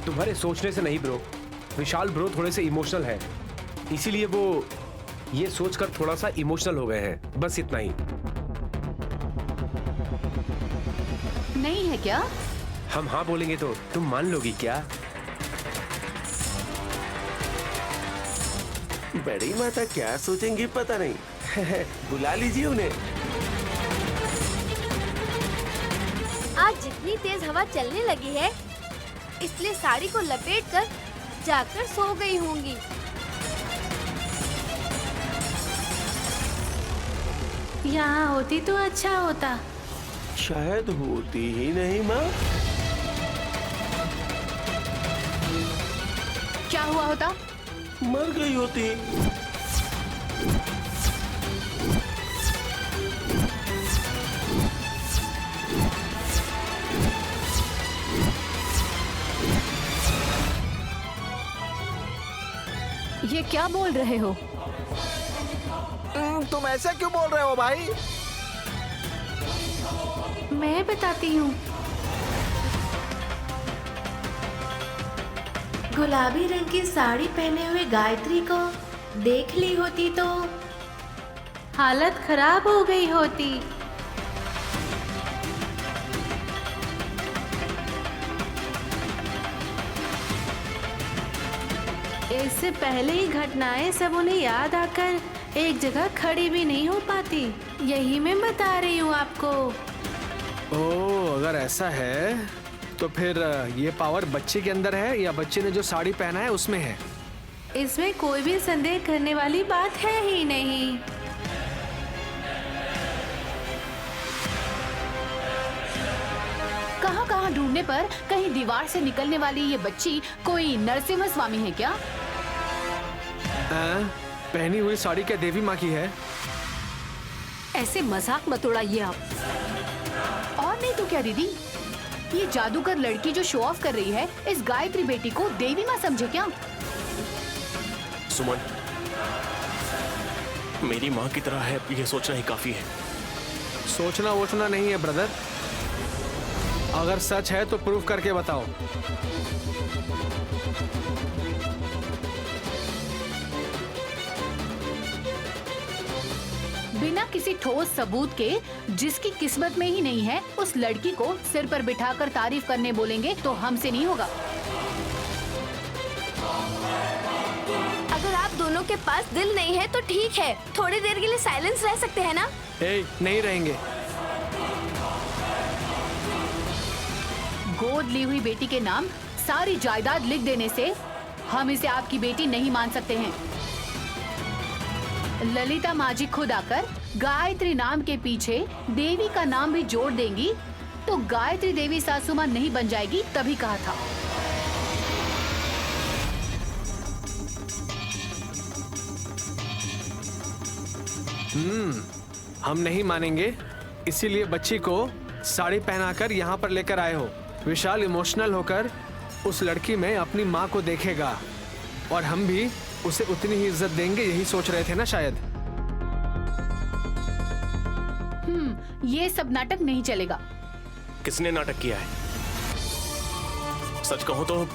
तुम्हारे सोचने से नहीं ब्रो, विशाल ब्रो थोड़े से इमोशनल है, इसीलिए वो ये सोचकर थोड़ा सा इमोशनल हो गए हैं, बस इतना ही। नहीं है क्या? हम हाँ बोलेंगे तो तुम मान लोगी क्या? बड़ी माता क्या सोचेंगी पता नहीं। बुला लीजिए उन्हें। आज जितनी तेज हवा चलने लगी है इसलिए साड़ी को लपेटकर जाकर सो गई होंगी। यहाँ होती तो अच्छा होता। शायद होती ही नहीं माँ। क्या हुआ होता? मर गई होती। ये क्या बोल रहे हो? तुम ऐसा क्यों बोल रहे हो भाई? मैं बताती हूँ। गुलाबी रंग की साड़ी पहने हुए गायत्री को देख ली होती तो हालत खराब हो गई होती। इससे पहले ही घटनाएं सब उन्हें याद आकर एक जगह खड़ी भी नहीं हो पाती। यही मैं बता रही हूँ आपको। ओह, अगर ऐसा है तो फिर ये पावर बच्चे के अंदर है या बच्चे ने जो साड़ी पहना है उसमें है? इसमें कोई भी संदेह करने वाली बात है ही नहीं। कहाँ कहाँ ढूंढने पर कहीं दीवार से निकलने वाली ये बच्ची कोई नरसिम्हा स्वामी है क्या? पहनी हुई साड़ी क्या देवी माँ की है? ऐसे मजाक मत उड़ाइए आप। और नहीं तो क्या दीदी, ये जादूगर लड़की जो शो ऑफ कर रही है इस गायत्री बेटी को देवी माँ समझे क्या? सुमन, मेरी माँ की तरह है ये सोचना ही काफी है। सोचना वोचना नहीं है ब्रदर। अगर सच है तो प्रूफ करके बताओ। बिना किसी ठोस सबूत के, जिसकी किस्मत में ही नहीं है, उस लड़की को सिर पर बिठाकर तारीफ करने बोलेंगे तो हमसे नहीं होगा। अगर आप दोनों के पास दिल नहीं है तो ठीक है, थोड़ी देर के लिए साइलेंस रह सकते हैं ना? नहीं रहेंगे। गोद ली हुई बेटी के नाम सारी जायदाद लिख देने से हम इसे आपकी बेटी नहीं मान सकते हैं। ललिता माँ जी खुद आकर गायत्री नाम के पीछे देवी का नाम भी जोड़ देंगी तो गायत्री देवी सासू माँ नहीं बन जाएगी, तभी कहा था। हम नहीं मानेंगे, इसीलिए बच्ची को साड़ी पहनाकर यहाँ पर लेकर आए हो। विशाल इमोशनल होकर उस लड़की में अपनी माँ को देखेगा और हम भी उसे उतनी ही इज्जत देंगे, यही सोच रहे थे ना शायद। ये सब नाटक नहीं चलेगा। किसने नाटक किया है? सच कहो तो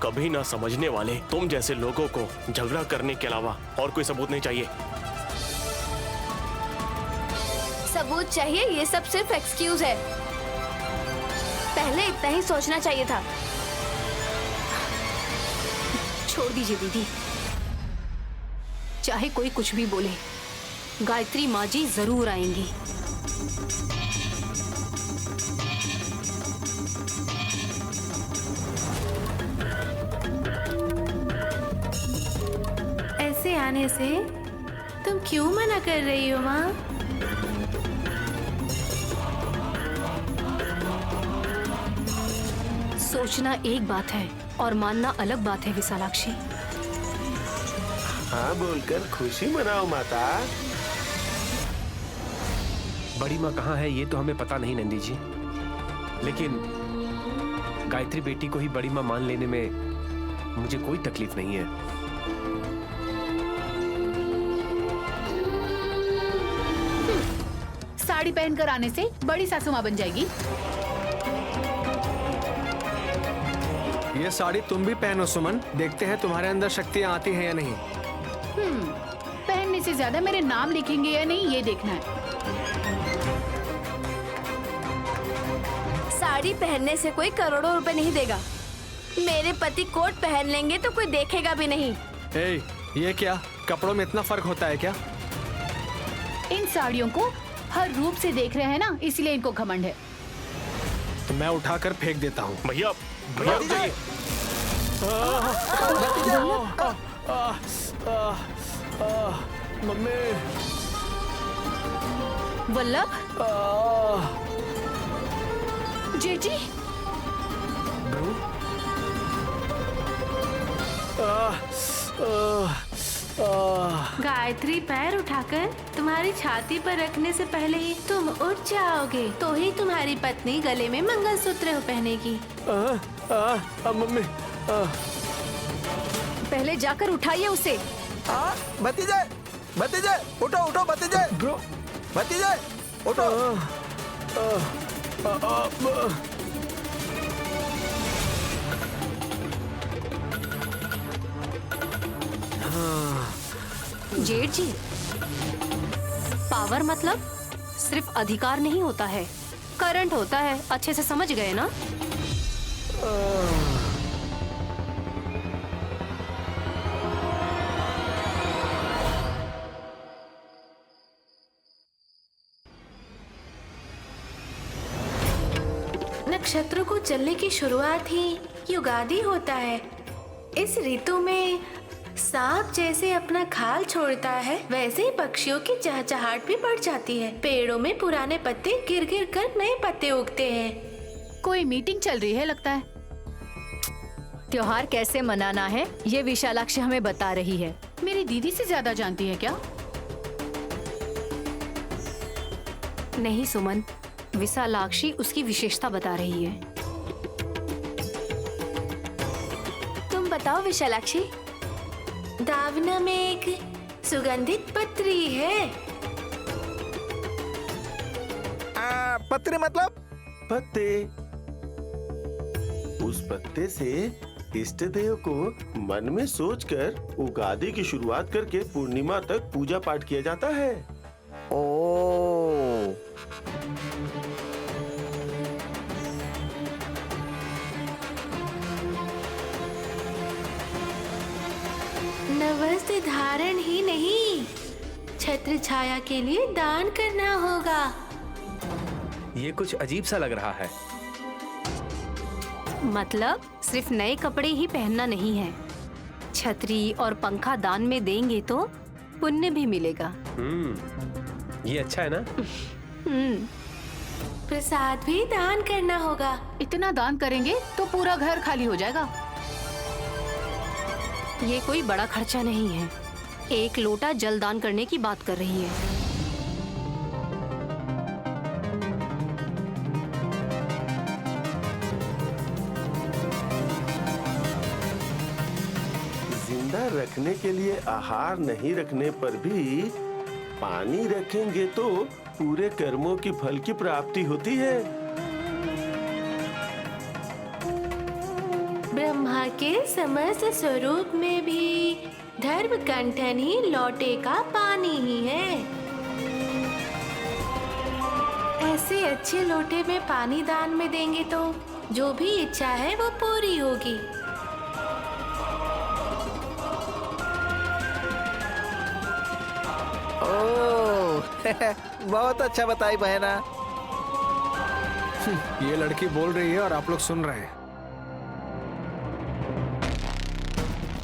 कभी ना समझने वाले तुम जैसे लोगों को झगड़ा करने के अलावा और कोई सबूत नहीं चाहिए। सबूत चाहिए, ये सब सिर्फ एक्सक्यूज है। पहले इतना ही सोचना चाहिए था। छोड़ दीजिए दीदी, चाहे कोई कुछ भी बोले, गायत्री माँ जी जरूर आएंगी। ऐसे आने से तुम क्यों मना कर रही हो माँ? सोचना एक बात है और मानना अलग बात है विशालाक्षी। हाँ बोलकर खुशी मनाओ माता। बड़ी माँ कहाँ है ये तो हमें पता नहीं नंदी जी, लेकिन गायत्री बेटी को ही बड़ी माँ मान लेने में मुझे कोई तकलीफ नहीं है। साड़ी पहनकर आने से बड़ी सासू माँ बन जाएगी। ये साड़ी तुम भी पहनो सुमन, देखते हैं तुम्हारे अंदर शक्तियाँ आती हैं या नहीं। पहनने से ज्यादा मेरे नाम लिखेंगे या नहीं ये देखना है। साड़ी पहनने से कोई करोड़ों रुपए नहीं देगा। मेरे पति कोट पहन लेंगे तो कोई देखेगा भी नहीं। ये क्या, कपड़ों में इतना फर्क होता है क्या? इन साड़ियों को हर रूप से देख रहे हैं ना, इसलिए इनको घमंड है। तो मैं उठाकर फेंक देता हूँ। भैया भैया जाइए। मम्मी वल्लभ, जेठ जी, गायत्री पैर उठाकर तुम्हारी छाती पर रखने से पहले ही तुम उठ जाओगे, तो ही तुम्हारी पत्नी गले में मंगलसूत्र पहनेगी। मम्मी, पहले जाकर उठाइए उसे। भतीजे, भतीजे, उठो उठो भतीजे, भतीजे, उठो। जेठ जी, पावर मतलब सिर्फ अधिकार नहीं होता है, करंट होता है। अच्छे से समझ गए ना? नक्षत्रों को चलने की शुरुआत ही युगादि होता है। इस ऋतु में सांप जैसे अपना खाल छोड़ता है, वैसे ही पक्षियों की चहचहाहट भी बढ़ जाती है। पेड़ों में पुराने पत्ते गिर गिर कर नए पत्ते उगते हैं। कोई मीटिंग चल रही है लगता है। त्योहार कैसे मनाना है ये विशालाक्षी हमें बता रही है। मेरी दीदी से ज्यादा जानती है क्या? नहीं सुमन, विशालाक्षी उसकी विशेषता बता रही है। तुम बताओ विशालाक्षी। दावना में एक सुगंधित पत्री है। पत्री मतलब? पत्ते। उस पत्ते से इष्ट देव को मन में सोचकर उगादी की शुरुआत करके पूर्णिमा तक पूजा पाठ किया जाता है। ओ, न वस्त्र धारण ही नहीं, छत्र छाया के लिए दान करना होगा। ये कुछ अजीब सा लग रहा है। मतलब सिर्फ नए कपड़े ही पहनना नहीं है, छतरी और पंखा दान में देंगे तो पुण्य भी मिलेगा। ये अच्छा है ना? प्रसाद भी दान करना होगा। इतना दान करेंगे तो पूरा घर खाली हो जाएगा। ये कोई बड़ा खर्चा नहीं है, एक लोटा जल दान करने की बात कर रही है। जिंदा रखने के लिए आहार नहीं रखने पर भी पानी रखेंगे तो पूरे कर्मों की फल की प्राप्ति होती है। ब्रह्मा के समस्त स्वरूप में भी धर्म कंठन ही लोटे का पानी ही है। ऐसे अच्छे लोटे में पानी दान में देंगे तो जो भी इच्छा है वो पूरी होगी। बहुत अच्छा बताई बहना। ये लड़की बोल रही है और आप लोग सुन रहे हैं।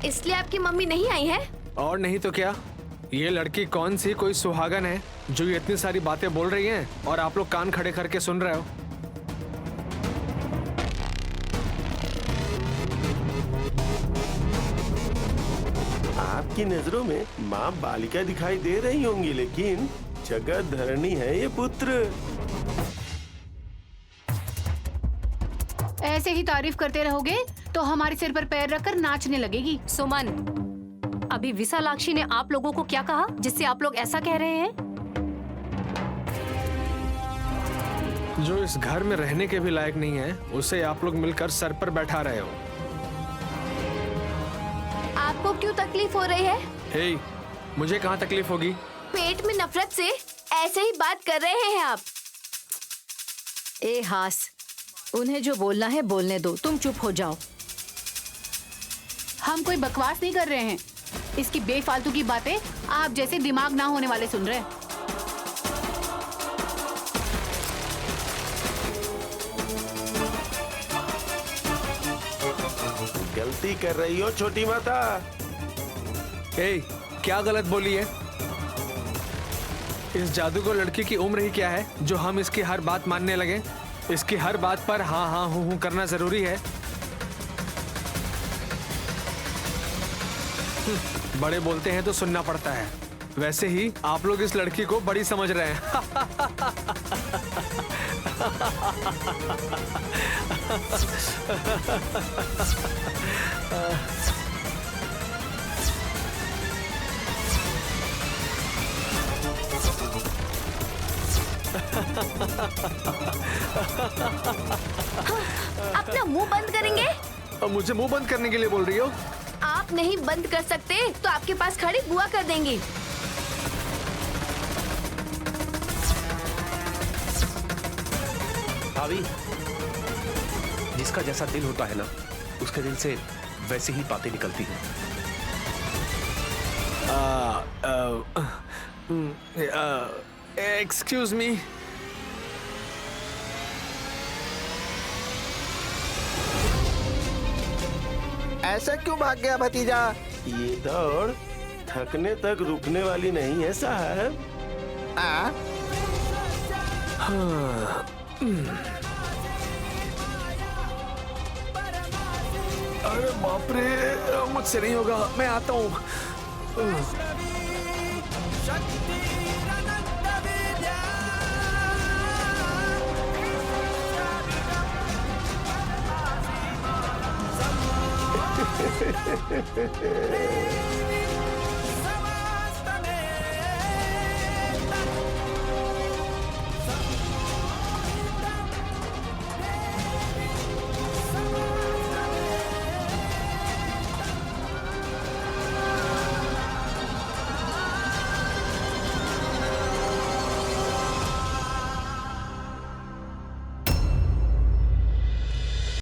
इसलिए आपकी मम्मी नहीं आई है? और नहीं तो क्या, ये लड़की कौन सी कोई सुहागन है जो ये इतनी सारी बातें बोल रही हैं और आप लोग कान खड़े करके सुन रहे हो। आपकी नजरों में माँ बालिका दिखाई दे रही होंगी, लेकिन जगत धरणी है ये पुत्र। ऐसे ही तारीफ करते रहोगे तो हमारे सिर पर पैर रखकर नाचने लगेगी। सुमन, अभी विशालाक्षी ने आप लोगों को क्या कहा जिससे आप लोग ऐसा कह रहे हैं? जो इस घर में रहने के भी लायक नहीं है, उसे आप लोग मिलकर सर पर बैठा रहे हो। आपको क्यों तकलीफ हो रही है? हे, मुझे कहाँ तकलीफ होगी? पेट में नफरत से ऐसे ही बात कर रहे हैं आप। ए हास, उन्हें जो बोलना है बोलने दो, तुम चुप हो जाओ। हम कोई बकवास नहीं कर रहे हैं, इसकी बेफालतू की बातें आप जैसे दिमाग ना होने वाले सुन रहे हैं। गलती कर रही हो छोटी माता। ए, क्या गलत बोली है? इस जादूगर लड़की की उम्र ही क्या है जो हम इसकी हर बात मानने लगे? इसकी हर बात पर हाँ हाँ हूँ करना जरूरी है। बड़े बोलते हैं तो सुनना पड़ता है। वैसे ही आप लोग इस लड़की को बड़ी समझ रहे हैं। अपना मुंह बंद करेंगे? अब मुझे मुंह बंद करने के लिए बोल रही हो? आप नहीं बंद कर सकते तो आपके पास खड़ी बुआ कर देंगी। भाभी, जिसका जैसा दिल होता है ना, उसके दिल से वैसे ही बातें निकलती हैं। Excuse me. ऐसे क्यों भाग गया भतीजा? ये दौड़ थकने तक रुकने वाली नहीं है साहब। अरे बाप रे, मुझसे नहीं होगा, मैं आता हूँ।